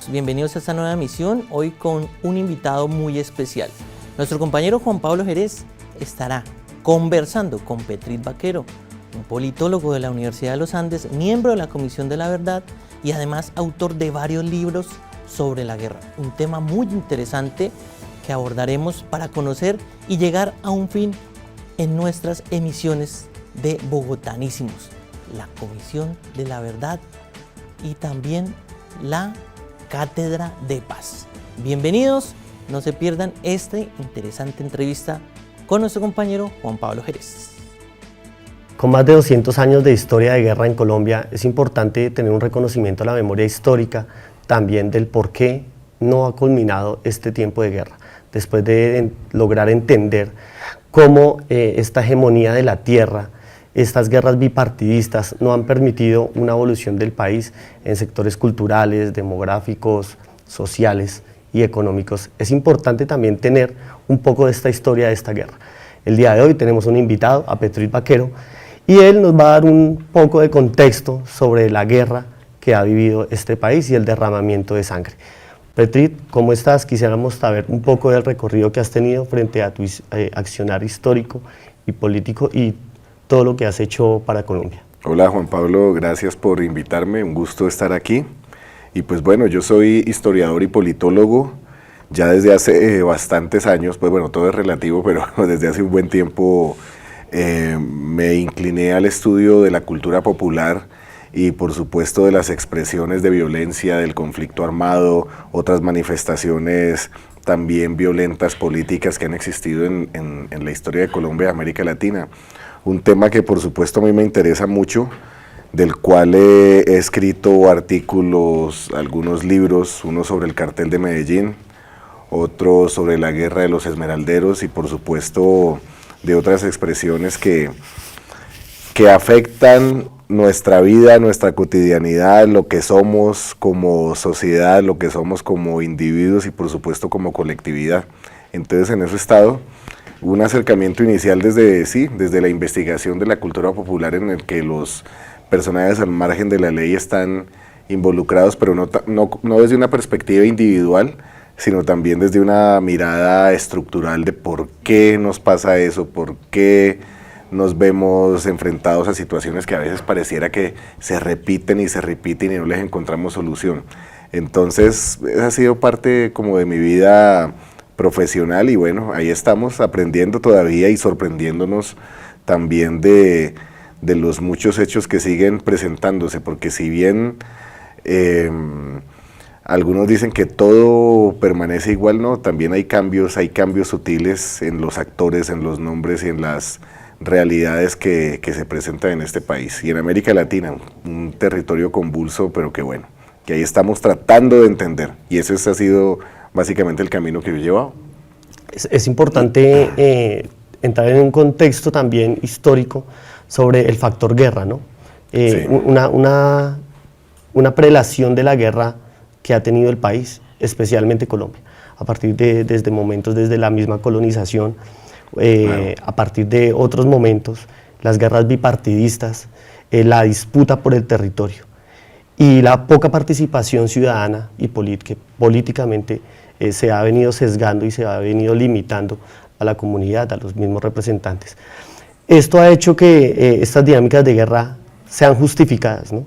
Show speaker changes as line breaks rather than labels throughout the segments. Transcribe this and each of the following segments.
amigos, bienvenidos a esta nueva emisión, hoy con un invitado muy especial. Nuestro compañero Juan Pablo Jerez estará conversando con Petrit Vaquero, un politólogo de la Universidad de los Andes, miembro de la Comisión de la Verdad y además autor de varios libros sobre la guerra. Un tema muy interesante que abordaremos para conocer y llegar a un fin en nuestras emisiones de Bogotanísimos, la Comisión de la Verdad y también la Cátedra de Paz. Bienvenidos, no se pierdan esta interesante entrevista con nuestro compañero Juan Pablo Jerez.
Con más de 200 años de historia de guerra en Colombia, es importante tener un reconocimiento a la memoria histórica, también del por qué no ha culminado este tiempo de guerra, después de lograr entender cómo esta hegemonía de la tierra, estas guerras bipartidistas no han permitido una evolución del país en sectores culturales, demográficos, sociales y económicos. Es importante también tener un poco de esta historia de esta guerra. El día de hoy tenemos un invitado, a Petrit Vaquero, y él nos va a dar un poco de contexto sobre la guerra que ha vivido este país y el derramamiento de sangre. Petrit, ¿cómo estás? Quisiéramos saber un poco del recorrido que has tenido frente a tu accionar histórico y político y todo lo que has hecho para Colombia.
Hola Juan Pablo, gracias por invitarme, un gusto estar aquí. Y pues bueno, yo soy historiador y politólogo ya desde hace bastantes años, pues bueno, todo es relativo, pero desde hace un buen tiempo me incliné al estudio de la cultura popular y por supuesto de las expresiones de violencia, del conflicto armado, otras manifestaciones también violentas políticas que han existido en la historia de Colombia y América Latina. Un tema que por supuesto a mí me interesa mucho, del cual he escrito artículos, algunos libros, uno sobre el cartel de Medellín, otro sobre la guerra de los esmeralderos y por supuesto de otras expresiones que afectan nuestra vida, nuestra cotidianidad, lo que somos como sociedad, lo que somos como individuos y por supuesto como colectividad. Entonces en ese estado, un acercamiento inicial desde la investigación de la cultura popular en el que los personajes al margen de la ley están involucrados, pero no desde una perspectiva individual, sino también desde una mirada estructural de por qué nos pasa eso, por qué nos vemos enfrentados a situaciones que a veces pareciera que se repiten y no les encontramos solución. Entonces, esa ha sido parte como de mi vida profesional y bueno, ahí estamos aprendiendo todavía y sorprendiéndonos también de los muchos hechos que siguen presentándose, porque si bien algunos dicen que todo permanece igual, no, también hay cambios sutiles en los actores, en los nombres y en las realidades que se presentan en este país y en América Latina, un territorio convulso, pero que bueno, que ahí estamos tratando de entender y ese ha sido básicamente el camino que yo he llevado.
Es importante entrar en un contexto también histórico sobre el factor guerra, ¿no? Sí. Una prelación de la guerra que ha tenido el país, especialmente Colombia, a partir desde momentos desde la misma colonización, claro. A partir de otros momentos, las guerras bipartidistas, la disputa por el territorio y la poca participación ciudadana y políticamente se ha venido sesgando y se ha venido limitando a la comunidad, a los mismos representantes. Esto ha hecho que estas dinámicas de guerra sean justificadas, ¿no?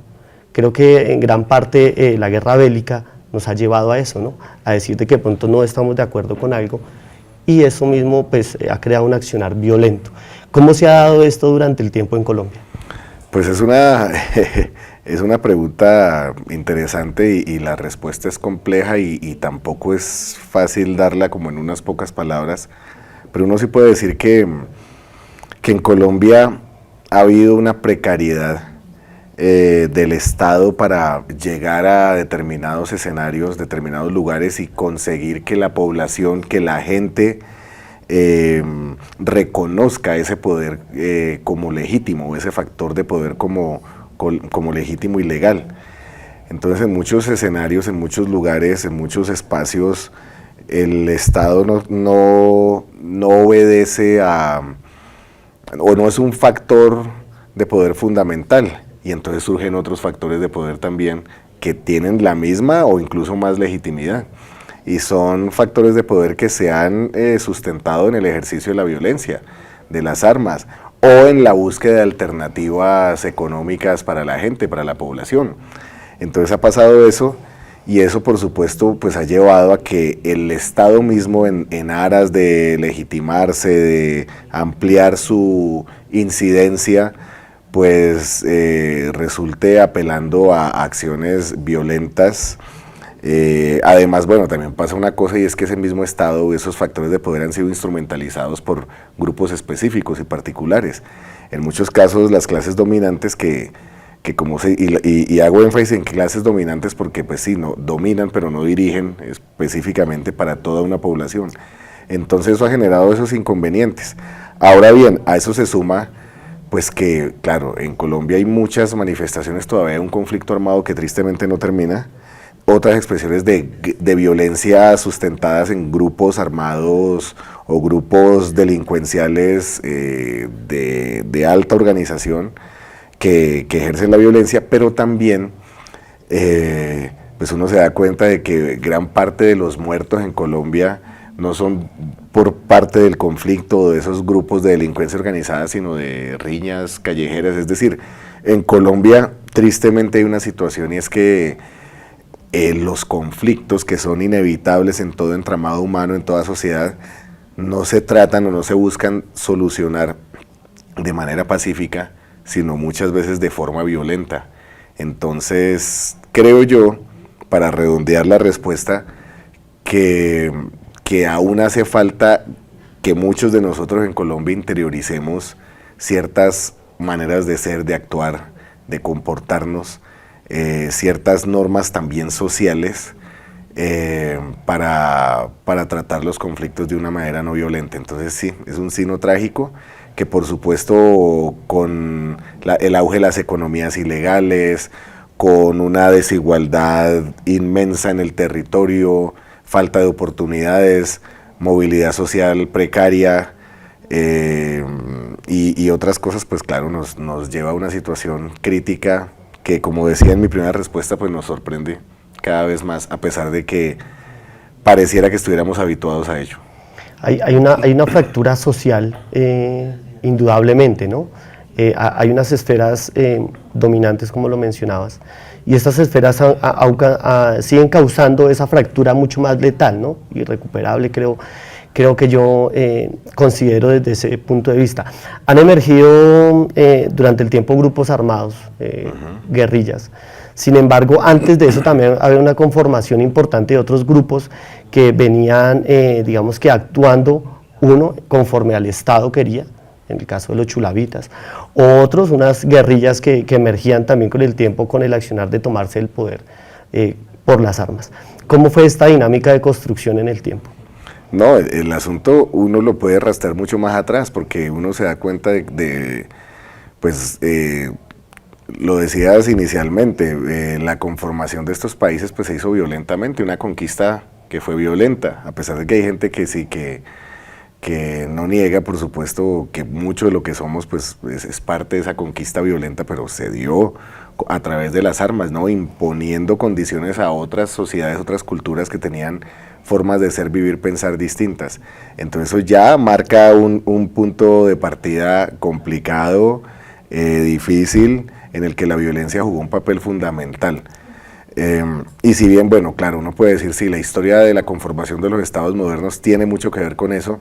Creo que en gran parte la guerra bélica nos ha llevado a eso, ¿no? A decir de que de pronto no estamos de acuerdo con algo y eso mismo pues, ha creado un accionar violento. ¿Cómo se ha dado esto durante el tiempo en Colombia?
Pues es una pregunta interesante y la respuesta es compleja y tampoco es fácil darla como en unas pocas palabras, pero uno sí puede decir que en Colombia ha habido una precariedad del Estado para llegar a determinados escenarios, determinados lugares y conseguir que la población, que la gente reconozca ese poder como legítimo, ese factor de poder como legítimo y legal. Entonces en muchos escenarios, en muchos lugares, en muchos espacios, el Estado no obedece o no es un factor de poder fundamental y entonces surgen otros factores de poder también que tienen la misma o incluso más legitimidad. Y son factores de poder que se han sustentado en el ejercicio de la violencia, de las armas, o en la búsqueda de alternativas económicas para la gente, para la población. Entonces ha pasado eso, y eso por supuesto pues ha llevado a que el Estado mismo en aras de legitimarse, de ampliar su incidencia, pues resulte apelando a acciones violentas. Además, bueno, también pasa una cosa, y es que ese mismo Estado, esos factores de poder han sido instrumentalizados por grupos específicos y particulares. En muchos casos las clases dominantes y hago énfasis en clases dominantes porque pues sí, no, dominan pero no dirigen específicamente para toda una población. Entonces eso ha generado esos inconvenientes. Ahora bien, a eso se suma pues que, claro, en Colombia hay muchas manifestaciones todavía de un conflicto armado que tristemente no termina, otras expresiones de violencia sustentadas en grupos armados o grupos delincuenciales de alta organización que ejercen la violencia, pero también pues uno se da cuenta de que gran parte de los muertos en Colombia no son por parte del conflicto o de esos grupos de delincuencia organizada, sino de riñas callejeras. Es decir, en Colombia tristemente hay una situación, y es que los conflictos que son inevitables en todo entramado humano, en toda sociedad, no se tratan o no se buscan solucionar de manera pacífica, sino muchas veces de forma violenta. Entonces, creo yo, para redondear la respuesta, que aún hace falta que muchos de nosotros en Colombia interioricemos ciertas maneras de ser, de actuar, de comportarnos, ciertas normas también sociales para tratar los conflictos de una manera no violenta. Entonces sí, es un signo trágico que por supuesto con el auge de las economías ilegales, con una desigualdad inmensa en el territorio, falta de oportunidades, movilidad social precaria y otras cosas, pues claro, nos lleva a una situación crítica que, como decía en mi primera respuesta, pues nos sorprende cada vez más, a pesar de que pareciera que estuviéramos habituados a ello.
Hay una fractura social, indudablemente, ¿no? Hay unas esferas dominantes, como lo mencionabas, y estas esferas siguen causando esa fractura mucho más letal, ¿no? Irrecuperable, creo que yo considero desde ese punto de vista. Han emergido durante el tiempo grupos armados, guerrillas. Sin embargo, antes de eso también había una conformación importante de otros grupos que venían, digamos que actuando, uno conforme al Estado quería, en el caso de los chulavitas, otros unas guerrillas que emergían también con el tiempo, con el accionar de tomarse el poder por las armas. ¿Cómo fue esta dinámica de construcción en el tiempo?
No, el asunto uno lo puede arrastrar mucho más atrás, porque uno se da cuenta lo decías inicialmente, la conformación de estos países pues se hizo violentamente, una conquista que fue violenta, a pesar de que hay gente que sí, que no niega, por supuesto, que mucho de lo que somos pues es parte de esa conquista violenta, pero se dio a través de las armas, ¿no? Imponiendo condiciones a otras sociedades, otras culturas que tenían formas de ser, vivir, pensar distintas. Entonces eso ya marca un punto de partida complicado, difícil, en el que la violencia jugó un papel fundamental. Y si bien, bueno, claro, uno puede decir, sí, la historia de la conformación de los estados modernos tiene mucho que ver con eso,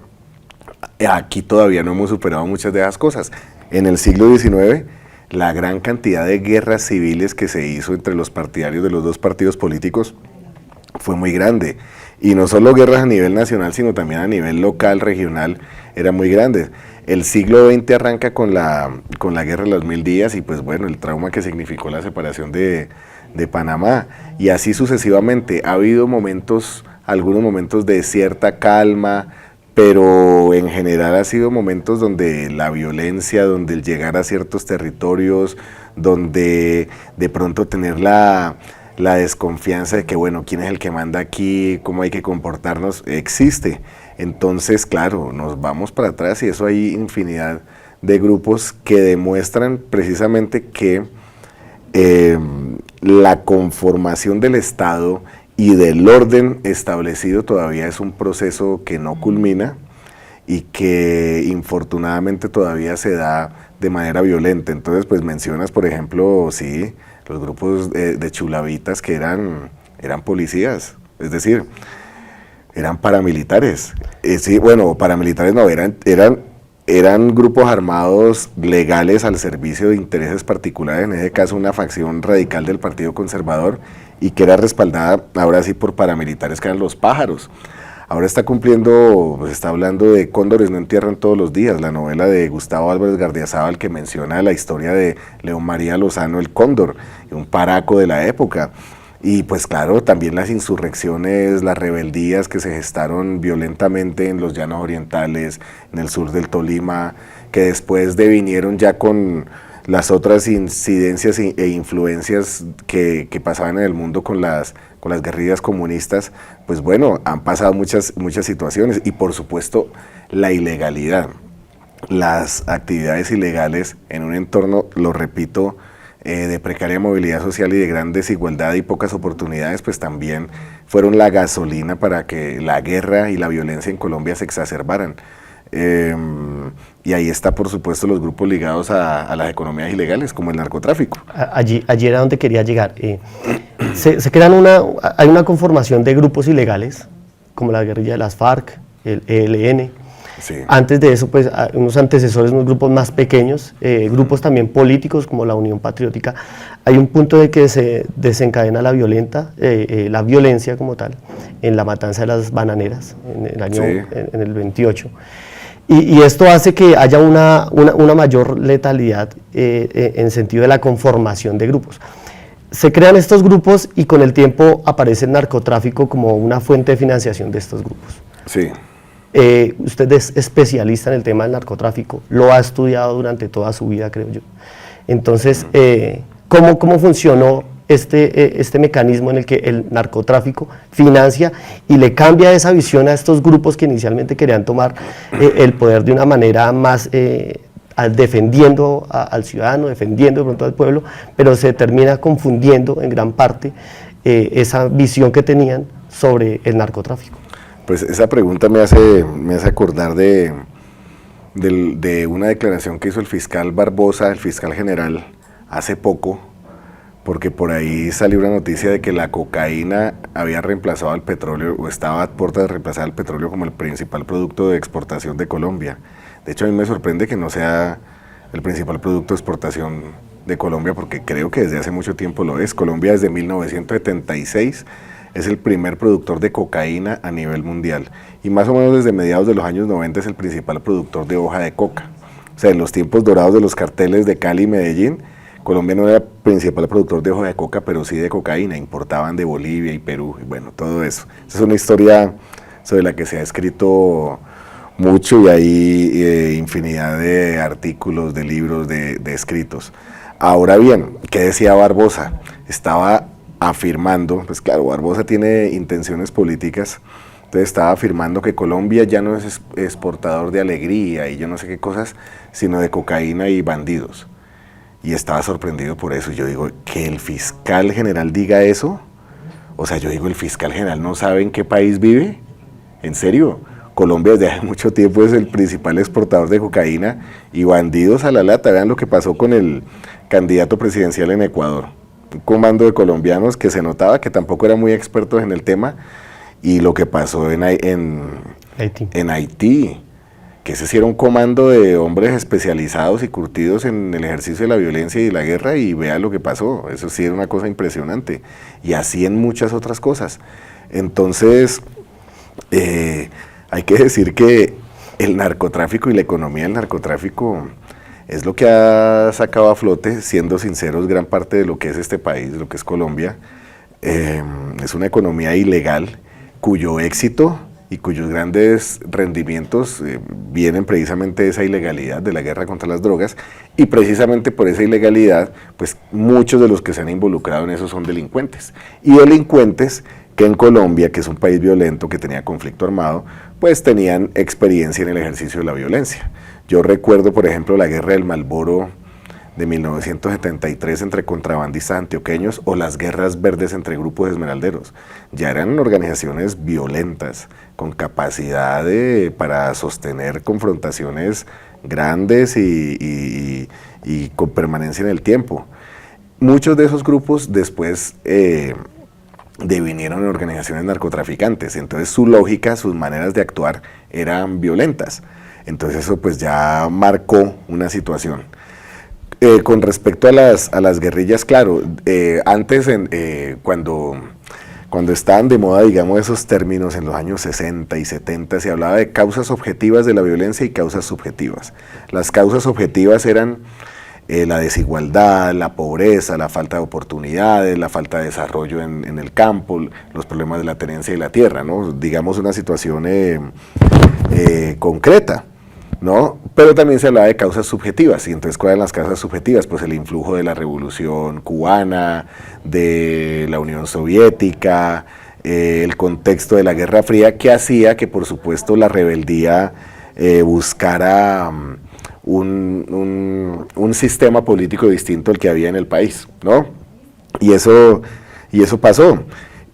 aquí todavía no hemos superado muchas de esas cosas. En el siglo XIX, la gran cantidad de guerras civiles que se hizo entre los partidarios de los dos partidos políticos fue muy grande. Y no solo guerras a nivel nacional, sino también a nivel local, regional, eran muy grandes. El siglo XX arranca con la guerra de los 1000 días y pues bueno, el trauma que significó la separación de Panamá. Y así sucesivamente. Ha habido algunos momentos de cierta calma, pero en general ha sido momentos donde la violencia, donde el llegar a ciertos territorios, donde de pronto tener la desconfianza de que, bueno, quién es el que manda aquí, cómo hay que comportarnos, existe. Entonces, claro, nos vamos para atrás y eso hay infinidad de grupos que demuestran precisamente que la conformación del Estado y del orden establecido todavía es un proceso que no culmina y que infortunadamente todavía se da de manera violenta. Entonces, pues mencionas, por ejemplo, sí, los grupos de chulavitas que eran policías, es decir, eran paramilitares. Sí, bueno, paramilitares no, eran grupos armados legales al servicio de intereses particulares, en ese caso una facción radical del Partido Conservador, y que era respaldada ahora sí por paramilitares que eran los pájaros. Ahora está cumpliendo, pues está hablando de Cóndores no entierran todos los días, la novela de Gustavo Álvarez Gardiazabal, que menciona la historia de León María Lozano el Cóndor, un paraco de la época. Y pues claro, también las insurrecciones, las rebeldías que se gestaron violentamente en los llanos orientales, en el sur del Tolima, que después devinieron ya con las otras incidencias e influencias que pasaban en el mundo con las guerrillas comunistas. Pues bueno, han pasado muchas situaciones, y por supuesto la ilegalidad, las actividades ilegales en un entorno, lo repito, de precaria movilidad social y de gran desigualdad y pocas oportunidades, pues también fueron la gasolina para que la guerra y la violencia en Colombia se exacerbaran. Y ahí está, por supuesto, los grupos ligados a las economías ilegales, como el narcotráfico.
Allí era donde quería llegar. Se crean hay una conformación de grupos ilegales, como la guerrilla de las FARC, el ELN.
Sí.
Antes de eso, pues, unos antecesores, unos grupos más pequeños, grupos también políticos como la Unión Patriótica. Hay un punto de que se desencadena la violencia como tal, en la matanza de las bananeras, en el año,
sí,
en el 28. Y esto hace que haya una mayor letalidad en sentido de la conformación de grupos. Se crean estos grupos y con el tiempo aparece el narcotráfico como una fuente de financiación de estos grupos.
Sí.
Usted es especialista en el tema del narcotráfico, lo ha estudiado durante toda su vida, creo yo. Entonces, ¿cómo funcionó este mecanismo en el que el narcotráfico financia y le cambia esa visión a estos grupos que inicialmente querían tomar el poder de una manera más defendiendo al ciudadano, defendiendo de pronto al pueblo, pero se termina confundiendo en gran parte esa visión que tenían sobre el narcotráfico?
Pues esa pregunta me hace acordar de una declaración que hizo el fiscal Barbosa, el fiscal general, hace poco, porque por ahí salió una noticia de que la cocaína había reemplazado al petróleo, o estaba a puerta de reemplazar al petróleo como el principal producto de exportación de Colombia. De hecho, a mí me sorprende que no sea el principal producto de exportación de Colombia, porque creo que desde hace mucho tiempo lo es. Colombia desde 1976 es el primer productor de cocaína a nivel mundial, y más o menos desde mediados de los años 90 es el principal productor de hoja de coca. O sea, en los tiempos dorados de los carteles de Cali y Medellín, Colombia no era el principal productor de hoja de coca, pero sí de cocaína, importaban de Bolivia y Perú, y bueno, todo eso. Esa es una historia sobre la que se ha escrito mucho, y hay infinidad de artículos, de libros, de escritos. Ahora bien, ¿qué decía Barbosa? Estaba afirmando, pues claro, Barbosa tiene intenciones políticas, entonces estaba afirmando que Colombia ya no es exportador de alegría y yo no sé qué cosas, sino de cocaína y bandidos. Y estaba sorprendido por eso. Yo digo, que el fiscal general diga eso, o sea, yo digo, el fiscal general no sabe en qué país vive, ¿en serio? Colombia desde hace mucho tiempo es el principal exportador de cocaína y bandidos a la lata. Vean lo que pasó con el candidato presidencial en Ecuador, un comando de colombianos que se notaba que tampoco eran muy expertos en el tema, y lo que pasó en Haití, que ese sí era un comando de hombres especializados y curtidos en el ejercicio de la violencia y la guerra, y vea lo que pasó. Eso sí era una cosa impresionante, y así en muchas otras cosas. Entonces, hay que decir que el narcotráfico y la economía del narcotráfico es lo que ha sacado a flote, siendo sinceros, gran parte de lo que es este país, lo que es Colombia. Es una economía ilegal cuyo éxito y cuyos grandes rendimientos vienen precisamente de esa ilegalidad, de la guerra contra las drogas, y precisamente por esa ilegalidad, pues muchos de los que se han involucrado en eso son delincuentes, y delincuentes que en Colombia, que es un país violento, que tenía conflicto armado, pues tenían experiencia en el ejercicio de la violencia. Yo recuerdo, por ejemplo, la guerra del Marlboro de 1973 entre contrabandistas antioqueños o las guerras verdes entre grupos esmeralderos. Ya eran organizaciones violentas, con capacidad para sostener confrontaciones grandes y con permanencia en el tiempo. Muchos de esos grupos después devinieron en organizaciones narcotraficantes, entonces su lógica, sus maneras de actuar eran violentas. Entonces eso pues ya marcó una situación. Con respecto a las guerrillas, claro, antes cuando estaban de moda, digamos, esos términos en los años 60 y 70, se hablaba de causas objetivas de la violencia y causas subjetivas. Las causas objetivas eran la desigualdad, la pobreza, la falta de oportunidades, la falta de desarrollo en el campo, los problemas de la tenencia de la tierra, ¿no? Digamos una situación concreta, ¿no? Pero también se hablaba de causas subjetivas, y entonces ¿cuáles eran las causas subjetivas? Pues el influjo de la Revolución Cubana, de la Unión Soviética, el contexto de la Guerra Fría, que hacía que por supuesto la rebeldía buscara un sistema político distinto al que había en el país, ¿no? Y eso pasó.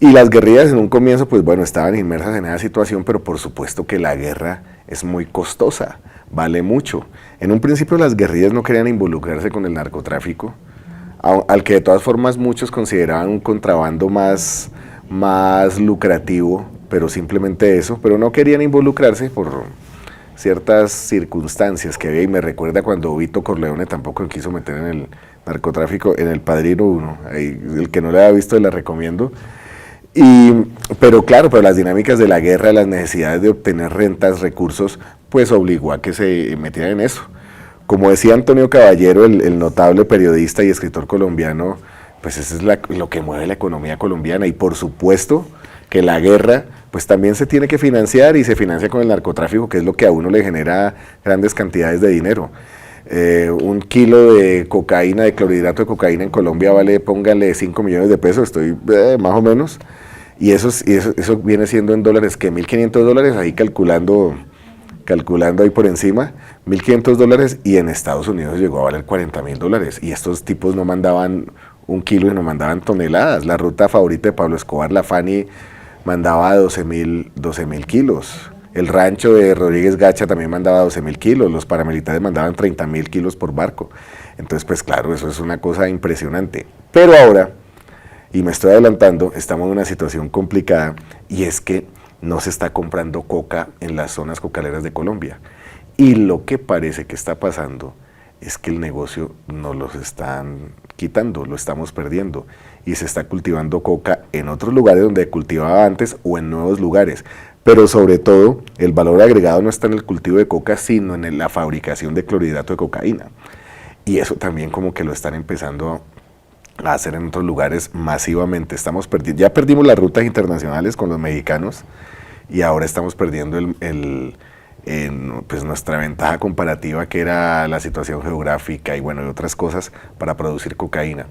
Y las guerrillas en un comienzo, pues bueno, estaban inmersas en esa situación, pero por supuesto que la guerra es muy costosa, vale mucho. En un principio las guerrillas no querían involucrarse con el narcotráfico, al que de todas formas muchos consideraban un contrabando más lucrativo, pero simplemente eso, pero no querían involucrarse por ciertas circunstancias que había, y me recuerda cuando Vito Corleone tampoco quiso meter en el narcotráfico, en El Padrino 1, el que no la haya visto la recomiendo. Pero claro, pero las dinámicas de la guerra, las necesidades de obtener rentas, recursos, pues obligó a que se metieran en eso. Como decía Antonio Caballero, el notable periodista y escritor colombiano, pues eso es lo que mueve la economía colombiana, y por supuesto que la guerra pues también se tiene que financiar, y se financia con el narcotráfico, que es lo que a uno le genera grandes cantidades de dinero. Un kilo de cocaína, de clorhidrato de cocaína en Colombia vale, póngale 5 millones de pesos, estoy más o menos, y eso viene siendo en dólares, que $1.500, ahí calculando ahí por encima, $1.500, y en Estados Unidos llegó a valer $40.000, y estos tipos no mandaban un kilo, y no mandaban toneladas. La ruta favorita de Pablo Escobar, la Fanny, mandaba 12.000 kilos. El rancho de Rodríguez Gacha también mandaba 12.000 kilos, los paramilitares mandaban 30.000 kilos por barco. Entonces, pues claro, eso es una cosa impresionante. Pero ahora, y me estoy adelantando, estamos en una situación complicada, y es que no se está comprando coca en las zonas cocaleras de Colombia. Y lo que parece que está pasando es que el negocio nos los están quitando, lo estamos perdiendo, y se está cultivando coca en otros lugares donde cultivaba antes, o en nuevos lugares. Pero sobre todo, el valor agregado no está en el cultivo de coca, sino en la fabricación de clorhidrato de cocaína. Y eso también como que lo están empezando a hacer en otros lugares masivamente. Ya perdimos las rutas internacionales con los mexicanos, y ahora estamos perdiendo pues nuestra ventaja comparativa, que era la situación geográfica y bueno, y otras cosas para producir cocaína.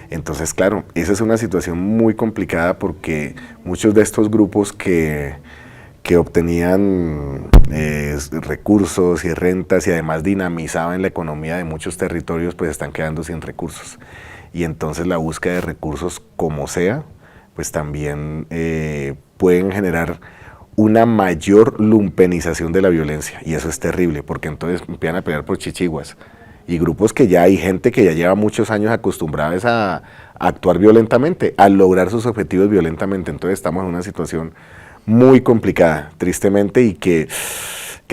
Entonces, claro, esa es una situación muy complicada, porque muchos de estos grupos que obtenían recursos y rentas, y además dinamizaban la economía de muchos territorios, pues están quedando sin recursos. Y entonces la búsqueda de recursos, como sea, pues también pueden generar una mayor lumpenización de la violencia, y eso es terrible, porque entonces empiezan a pelear por chichiguas, y grupos que ya hay gente que ya lleva muchos años acostumbrados a actuar violentamente, a lograr sus objetivos violentamente. Entonces estamos en una situación muy complicada, tristemente, y que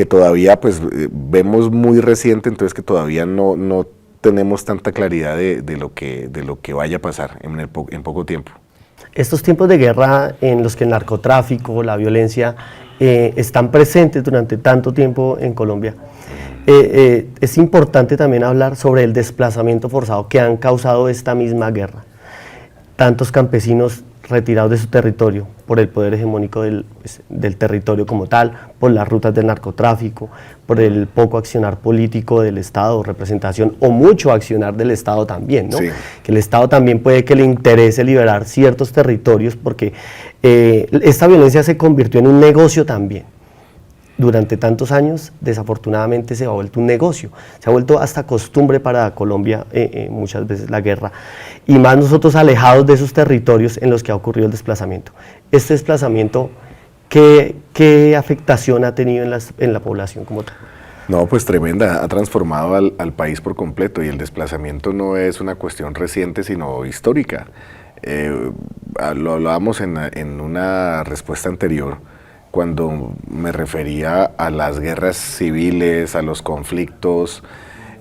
todavía pues vemos muy reciente, entonces que todavía no tenemos tanta claridad de lo que vaya a pasar en poco tiempo.
Estos tiempos de guerra en los que el narcotráfico, la violencia están presentes durante tanto tiempo en Colombia, es importante también hablar sobre el desplazamiento forzado que han causado esta misma guerra. Tantos campesinos retirados de su territorio por el poder hegemónico del territorio como tal, por las rutas del narcotráfico, por el poco accionar político del Estado, representación, o mucho accionar del Estado también, ¿no? Sí. Que el Estado también puede que le interese liberar ciertos territorios, porque esta violencia se convirtió en un negocio también. durante tantos años, desafortunadamente se ha vuelto un negocio, se ha vuelto hasta costumbre para Colombia muchas veces la guerra, y más nosotros alejados de esos territorios en los que ha ocurrido el desplazamiento. Este desplazamiento, ¿qué afectación ha tenido en la población como tal?
No, pues tremenda, ha transformado al país por completo, y el desplazamiento no es una cuestión reciente, sino histórica. Lo hablábamos en una respuesta anterior, cuando me refería a las guerras civiles, a los conflictos.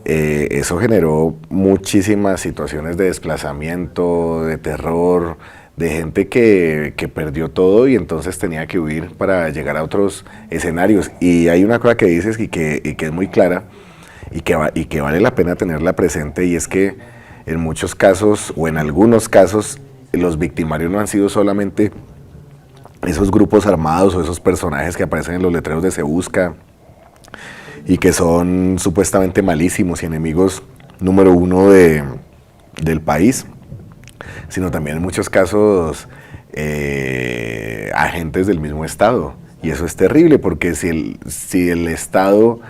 Eso generó muchísimas situaciones de desplazamiento, de terror, de gente que perdió todo y entonces tenía que huir para llegar a otros escenarios. Y hay una cosa que dices y que es muy clara y que vale la pena tenerla presente, y es que en muchos casos, o en algunos casos, los victimarios no han sido solamente esos grupos armados o esos personajes que aparecen en los letreros de Se Busca y que son supuestamente malísimos y enemigos número uno del país, sino también en muchos casos agentes del mismo Estado. Y eso es terrible, porque si el Estado,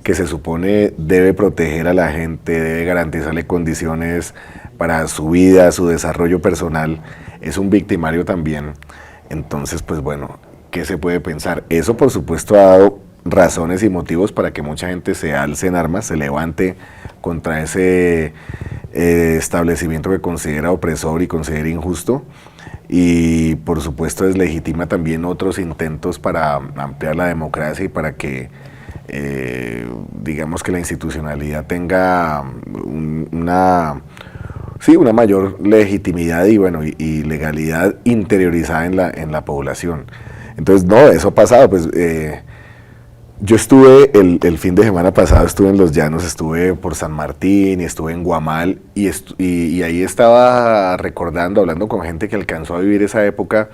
que se supone debe proteger a la gente, debe garantizarle condiciones para su vida, su desarrollo personal, es un victimario también, entonces pues bueno, ¿qué se puede pensar? Eso por supuesto ha dado razones y motivos para que mucha gente se alce en armas, se levante contra ese establecimiento que considera opresor y considera injusto, y por supuesto deslegitima también otros intentos para ampliar la democracia y para que digamos que la institucionalidad tenga una mayor legitimidad y bueno y legalidad interiorizada en la población. Entonces no, eso ha pasado, pues yo estuve el fin de semana pasado, estuve en Los Llanos, estuve por San Martín y estuve en Guamal, y ahí estaba recordando, hablando con gente que alcanzó a vivir esa época,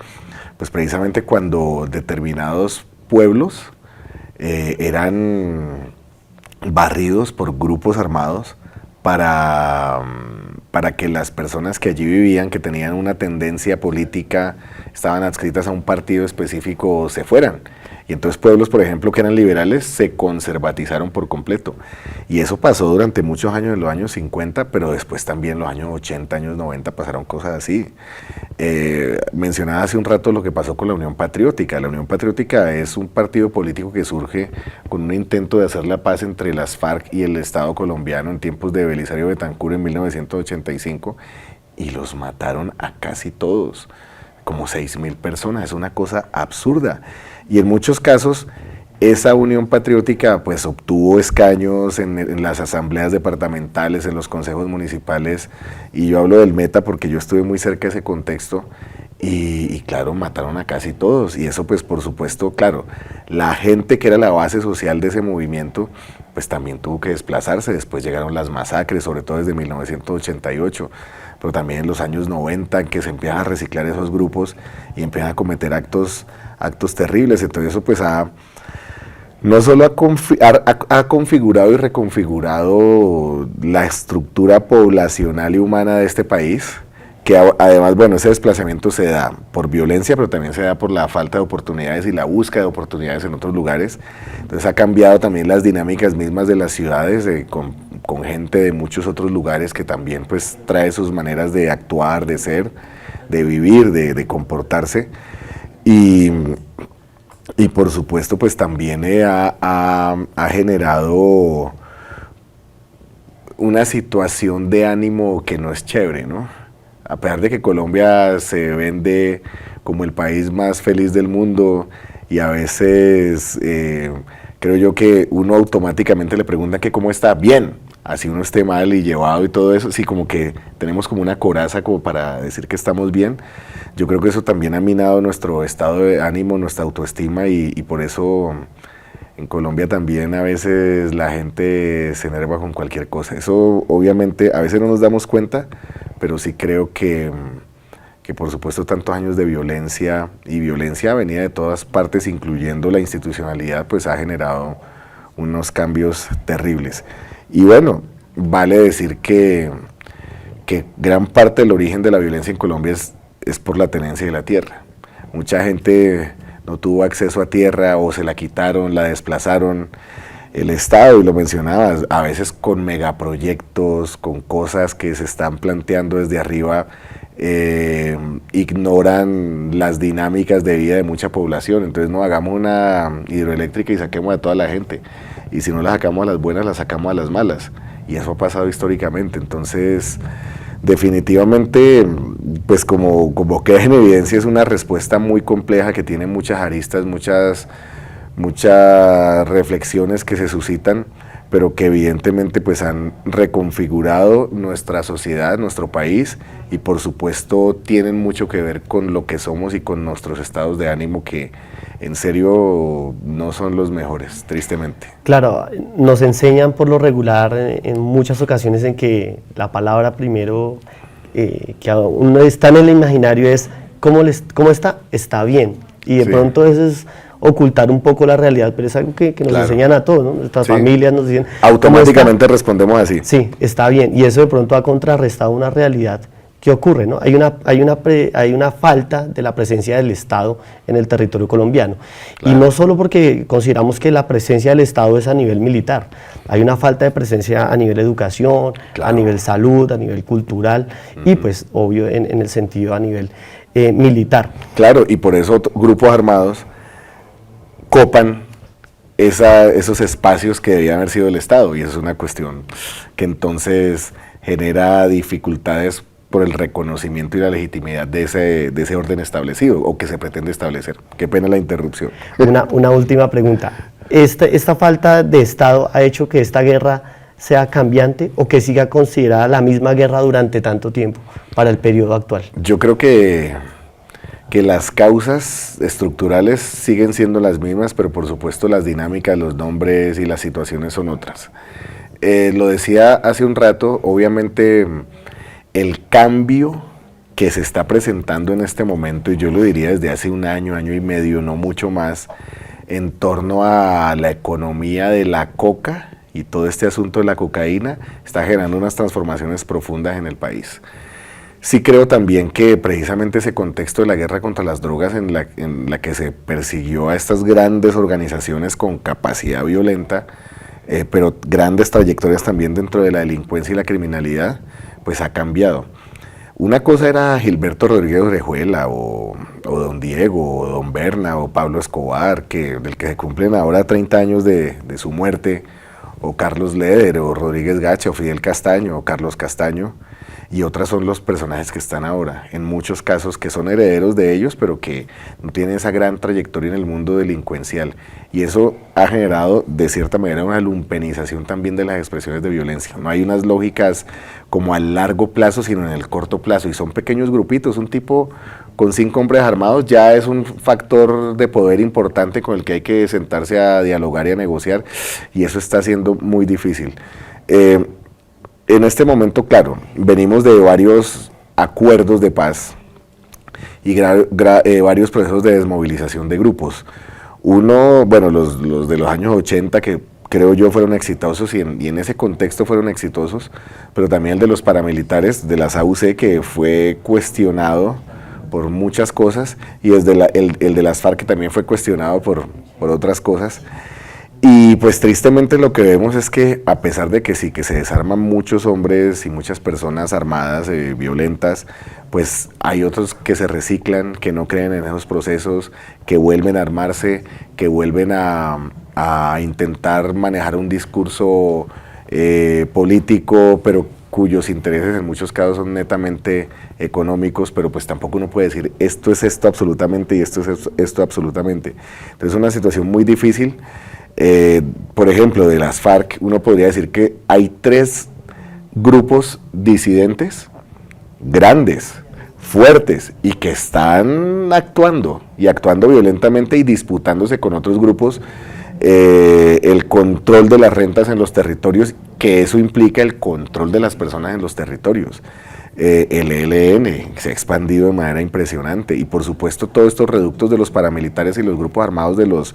pues precisamente cuando determinados pueblos eran barridos por grupos armados para que las personas que allí vivían, que tenían una tendencia política, estaban adscritas a un partido específico, se fueran. Y entonces pueblos, por ejemplo, que eran liberales, se conservatizaron por completo. Y eso pasó durante muchos años, en los años 50, pero después también en los años 80, años 90 pasaron cosas así. Mencionaba hace un rato lo que pasó con la Unión Patriótica. La Unión Patriótica es un partido político que surge con un intento de hacer la paz entre las FARC y el Estado colombiano en tiempos de Belisario Betancur en 1985, y los mataron a casi todos, como 6.000 personas. Es una cosa absurda. Y en muchos casos esa Unión Patriótica pues obtuvo escaños en las asambleas departamentales, en los consejos municipales, y yo hablo del Meta porque yo estuve muy cerca de ese contexto, y claro, mataron a casi todos, y eso pues por supuesto, claro, la gente que era la base social de ese movimiento pues también tuvo que desplazarse. Después llegaron las masacres, sobre todo desde 1988, pero también en los años 90, en que se empiezan a reciclar esos grupos y empiezan a cometer actos terribles. Entonces eso pues no solo ha configurado y reconfigurado la estructura poblacional y humana de este país, que además, bueno, ese desplazamiento se da por violencia, pero también se da por la falta de oportunidades y la búsqueda de oportunidades en otros lugares. Entonces ha cambiado también las dinámicas mismas de las ciudades, con gente de muchos otros lugares que también pues trae sus maneras de actuar, de ser, de vivir, de comportarse. Y por supuesto pues también ha generado una situación de ánimo que no es chévere, ¿no? A pesar de que Colombia se vende como el país más feliz del mundo, y a veces creo yo que uno automáticamente le pregunta que cómo está, bien, así uno esté mal y llevado y todo eso, sí, como que tenemos como una coraza como para decir que estamos bien. Yo creo que eso también ha minado nuestro estado de ánimo, nuestra autoestima, y por eso en Colombia también a veces la gente se enerva con cualquier cosa. Eso obviamente a veces no nos damos cuenta, pero sí creo que por supuesto tantos años de violencia, y violencia venida de todas partes, incluyendo la institucionalidad, pues ha generado unos cambios terribles. Y bueno, vale decir que gran parte del origen de la violencia en Colombia es por la tenencia de la tierra. Mucha gente no tuvo acceso a tierra o se la quitaron, la desplazaron. El Estado, y lo mencionabas, a veces con megaproyectos, con cosas que se están planteando desde arriba, ignoran las dinámicas de vida de mucha población. Entonces no hagamos una hidroeléctrica y saquemos a toda la gente, y si no la sacamos a las buenas, la sacamos a las malas, y eso ha pasado históricamente. Entonces definitivamente, pues como queda en evidencia, es una respuesta muy compleja que tiene muchas aristas, muchas reflexiones que se suscitan, pero que evidentemente pues han reconfigurado nuestra sociedad, nuestro país, y por supuesto tienen mucho que ver con lo que somos y con nuestros estados de ánimo, que en serio no son los mejores, tristemente.
Claro, nos enseñan por lo regular en muchas ocasiones en que la palabra primero que uno está en el imaginario es ¿cómo está? Está bien, y de pronto eso es ocultar un poco la realidad, pero es algo que nos enseñan a todos, ¿no? Nuestras familias nos dicen...
Automáticamente respondemos así.
Sí, está bien, y eso de pronto ha contrarrestado una realidad que ocurre, ¿no? Hay una falta de la presencia del Estado en el territorio colombiano, y no solo porque consideramos que la presencia del Estado es a nivel militar, hay una falta de presencia a nivel educación, a nivel salud, a nivel cultural, y pues obvio en el sentido a nivel militar.
Claro, y por eso grupos armados copan esos espacios que debían haber sido del Estado, y eso es una cuestión que entonces genera dificultades por el reconocimiento y la legitimidad de ese orden establecido, o que se pretende establecer. Qué pena la interrupción.
Una última pregunta. ¿Esta falta de Estado ha hecho que esta guerra sea cambiante, o que siga considerada la misma guerra durante tanto tiempo para el periodo actual?
Yo creo que las causas estructurales siguen siendo las mismas, pero por supuesto las dinámicas, los nombres y las situaciones son otras. Lo decía hace un rato, obviamente el cambio que se está presentando en este momento, y yo lo diría desde hace un año, año y medio, no mucho más, en torno a la economía de la coca y todo este asunto de la cocaína, está generando unas transformaciones profundas en el país. Sí creo también que precisamente ese contexto de la guerra contra las drogas, en la que se persiguió a estas grandes organizaciones con capacidad violenta, pero grandes trayectorias también dentro de la delincuencia y la criminalidad, pues ha cambiado. Una cosa era Gilberto Rodríguez Orejuela, o don Diego, o don Berna, o Pablo Escobar, del que se cumplen ahora 30 años de su muerte, o Carlos Leder, o Rodríguez Gacha, o Fidel Castaño, o Carlos Castaño, y otras son los personajes que están ahora, en muchos casos que son herederos de ellos, pero que no tienen esa gran trayectoria en el mundo delincuencial, y eso ha generado de cierta manera una lumpenización también de las expresiones de violencia. No hay unas lógicas como a largo plazo, sino en el corto plazo, y son pequeños grupitos. Un tipo con 5 hombres armados ya es un factor de poder importante con el que hay que sentarse a dialogar y a negociar, y eso está siendo muy difícil. En este momento, claro, venimos de varios acuerdos de paz y varios procesos de desmovilización de grupos. Uno, bueno, los de los años 80, que creo yo fueron exitosos, y en ese contexto fueron exitosos, pero también el de los paramilitares, de las AUC, que fue cuestionado por muchas cosas, y el de las FARC, que también fue cuestionado por otras cosas. Y pues tristemente lo que vemos es que, a pesar de que sí, que se desarman muchos hombres y muchas personas armadas, violentas, pues hay otros que se reciclan, que no creen en esos procesos, que vuelven a armarse, que vuelven a intentar manejar un discurso político, pero cuyos intereses en muchos casos son netamente económicos, pero pues tampoco uno puede decir esto es esto absolutamente y esto es esto absolutamente. Entonces es una situación muy difícil. Por ejemplo, de las FARC, uno podría decir que hay 3 grupos disidentes grandes, fuertes, y que están actuando violentamente y disputándose con otros grupos el control de las rentas en los territorios, que eso implica el control de las personas en los territorios. el ELN se ha expandido de manera impresionante, y por supuesto todos estos reductos de los paramilitares y los grupos armados de los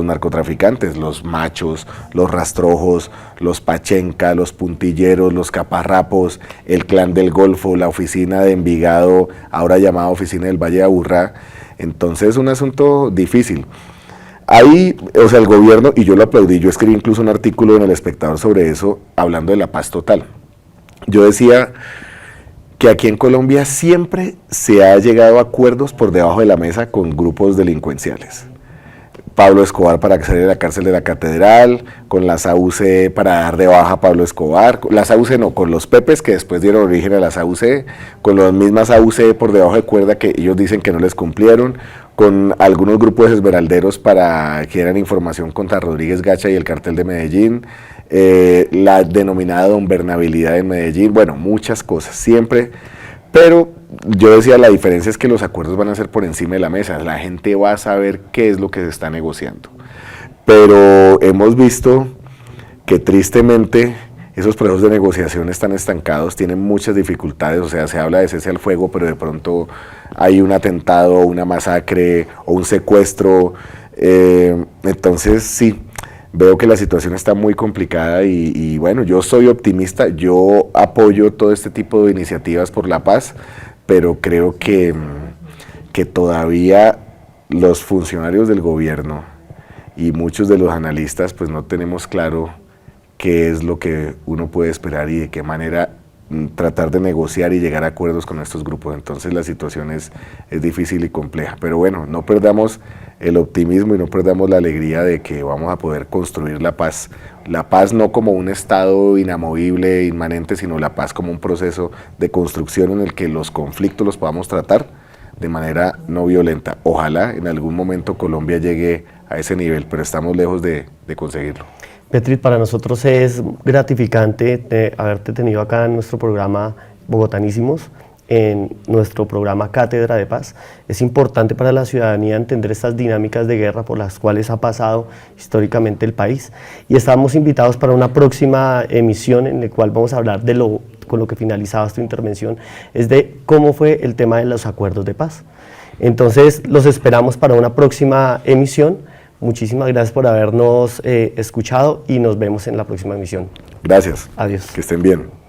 narcotraficantes, los machos, los rastrojos, los pachenca, los puntilleros, los caparrapos, el clan del Golfo, la oficina de Envigado, ahora llamada oficina del Valle de Aburrá. Entonces es un asunto difícil. Ahí, o sea, el gobierno, y yo lo aplaudí, yo escribí incluso un artículo en El Espectador sobre eso, hablando de la paz total. Yo decía que aquí en Colombia siempre se ha llegado a acuerdos por debajo de la mesa con grupos delincuenciales. Pablo Escobar para salir de la cárcel de la Catedral, con las AUC para dar de baja a Pablo Escobar, las AUC no, con los Pepes que después dieron origen a las AUC, con las mismas AUC por debajo de cuerda que ellos dicen que no les cumplieron, con algunos grupos esmeralderos para que dieran información contra Rodríguez Gacha y el cartel de Medellín, la denominada gobernabilidad en Medellín, bueno, muchas cosas, siempre, pero yo decía, la diferencia es que los acuerdos van a ser por encima de la mesa, la gente va a saber qué es lo que se está negociando, pero hemos visto que tristemente esos procesos de negociación están estancados, tienen muchas dificultades, o sea, se habla de cese al fuego, pero de pronto hay un atentado, una masacre o un secuestro, entonces sí, veo que la situación está muy complicada y bueno, yo soy optimista, yo apoyo todo este tipo de iniciativas por la paz, pero creo que todavía los funcionarios del gobierno y muchos de los analistas pues no tenemos claro qué es lo que uno puede esperar y de qué manera tratar de negociar y llegar a acuerdos con estos grupos. Entonces la situación es difícil y compleja, pero bueno, no perdamos el optimismo y no perdamos la alegría de que vamos a poder construir la paz no como un estado inamovible, inmanente, sino la paz como un proceso de construcción en el que los conflictos los podamos tratar de manera no violenta. Ojalá en algún momento Colombia llegue a ese nivel, pero estamos lejos de conseguirlo.
Petrit, para nosotros es gratificante haberte tenido acá en nuestro programa Bogotanísimos, en nuestro programa Cátedra de Paz. Es importante para la ciudadanía entender estas dinámicas de guerra por las cuales ha pasado históricamente el país, y estamos invitados para una próxima emisión en la cual vamos a hablar con lo que finalizabas tu intervención, es de cómo fue el tema de los acuerdos de paz. Entonces los esperamos para una próxima emisión. Muchísimas gracias por habernos escuchado y nos vemos en la próxima emisión.
Gracias.
Adiós.
Que estén bien.